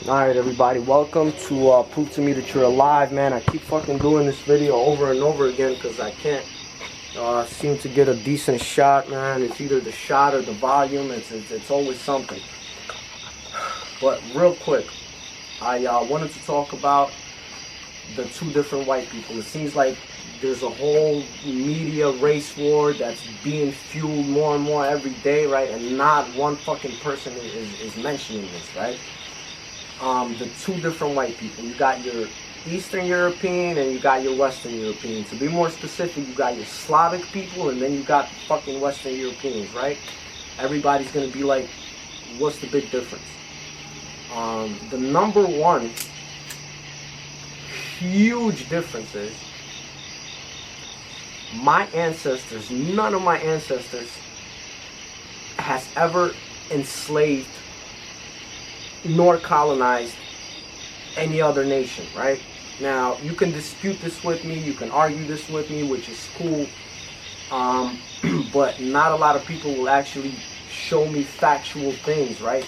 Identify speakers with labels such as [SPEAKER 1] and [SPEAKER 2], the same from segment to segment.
[SPEAKER 1] Alright everybody, welcome to Prove to Me That You're Alive, man. I keep fucking doing this video over and over again because I can't seem to get a decent shot, man. It's either the shot or the volume. It's always something. But real quick, I wanted to talk about the two different white people. It seems like there's a whole media race war that's being fueled more and more every day, right? And not one fucking person is mentioning this, right? The two different white people. You got your Eastern European and you got your Western European. To be more specific, you got your Slavic people and then you got fucking Western Europeans, right? Everybody's gonna be like, what's the big difference? The number one huge difference is my ancestors, none of my ancestors has ever enslaved nor colonized any other nation, right? Now, you can dispute this with me, you can argue this with me, which is cool, but not a lot of people will actually show me factual things, right,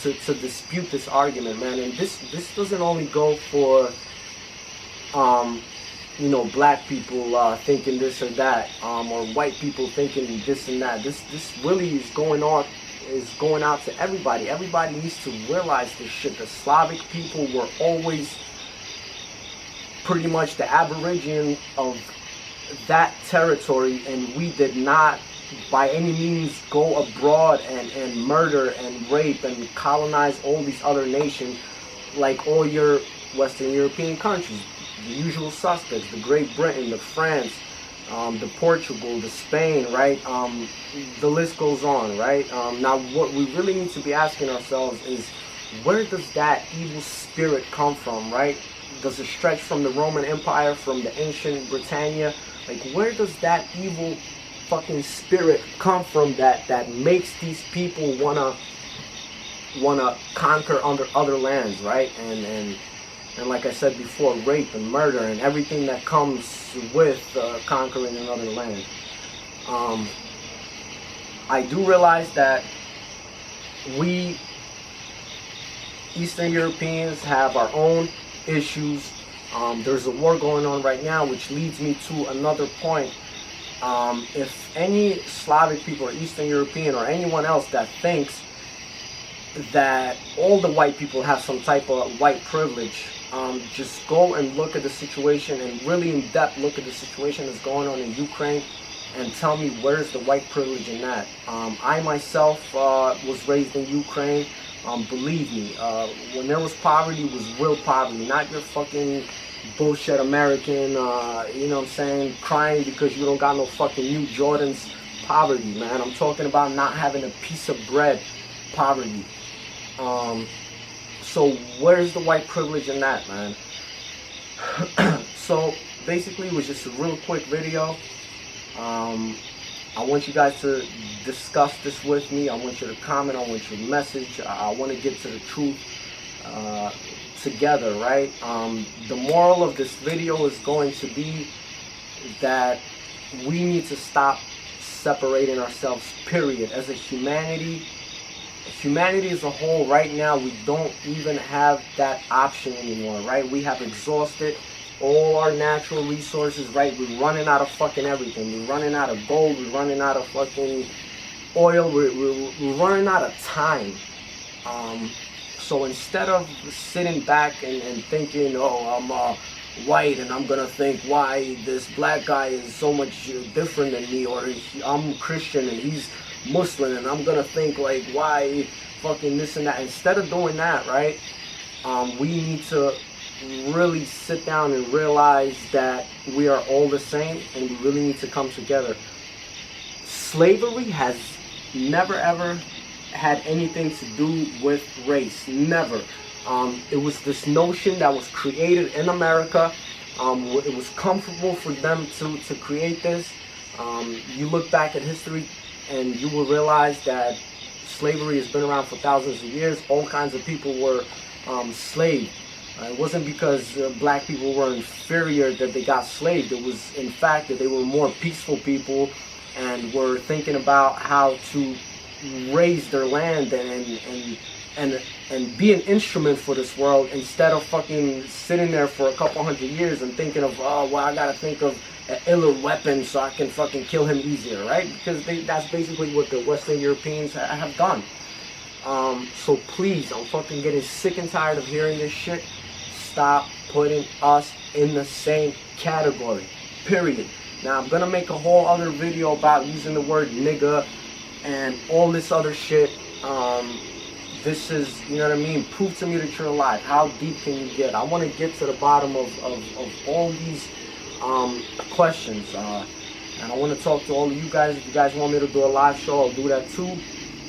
[SPEAKER 1] to dispute this argument, man. And this doesn't only go for, you know, black people thinking this or that, or white people thinking this and that. This really is going out to everybody. Everybody needs to realize this shit. The Slavic people were always pretty much the aborigine of that territory, and we did not by any means go abroad and murder and rape and colonize all these other nations like all your Western European countries. The usual suspects, the Great Britain, the France, the Portugal, the Spain, right? The list goes on, right? Now, what we really need to be asking ourselves is, where does that evil spirit come from, right? Does it stretch from the Roman Empire, from the ancient Britannia? Like, where does that evil fucking spirit come from that makes these people wanna conquer other lands, right? And like I said before, rape and murder and everything that comes with conquering another land. I do realize that we Eastern Europeans have our own issues. There's a war going on right now, which leads me to another point. If any Slavic people or Eastern European or anyone else that thinks that all the white people have some type of white privilege, just go and look at the situation and really in depth look at the situation that's going on in Ukraine and tell me where's the white privilege in that. I myself was raised in Ukraine. Believe me, when there was poverty, it was real poverty, not your fucking bullshit American, you know what I'm saying, crying because you don't got no fucking new Jordans poverty, man. I'm talking about not having a piece of bread poverty. So where's the white privilege in that, man? So basically it was just a real quick video. I want you guys to discuss this with me. I want you to comment. I want you to message. I want to get to the truth together, right? The moral of this video is going to be that we need to stop separating ourselves, period. As a humanity as a whole, right now, we don't even have that option anymore, right? We have exhausted all our natural resources, right? We're running out of fucking everything. We're running out of gold. We're running out of fucking oil. We're running out of time. So instead of sitting back and thinking, oh, I'm white and I'm gonna think why this black guy is so much different than me, or I'm Christian and he's Muslim and I'm gonna think like why fucking this and that. Instead of doing that, right, we need to really sit down and realize that we are all the same and we really need to come together. Slavery has never ever had anything to do with race. Never. It was this notion that was created in America. It was comfortable for them to create this. You look back at history and you will realize that slavery has been around for thousands of years. All kinds of people were slaved. It wasn't because black people were inferior that they got slaved. It was, in fact, that they were more peaceful people and were thinking about how to raise their land and and be an instrument for this world, instead of fucking sitting there for a couple hundred years and thinking of, oh, well, I gotta think of an iller weapon so I can fucking kill him easier, right? Because that's basically what the Western Europeans have done. So please, I'm fucking getting sick and tired of hearing this shit. Stop putting us in the same category, period. Now, I'm gonna make a whole other video about using the word nigga and all this other shit. This is, you know what I mean? Prove to me that you're alive. How deep can you get? I want to get to the bottom of all these questions. And I want to talk to all of you guys. If you guys want me to do a live show, I'll do that too.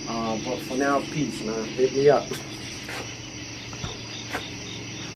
[SPEAKER 1] But for now, peace, man. Hit me up.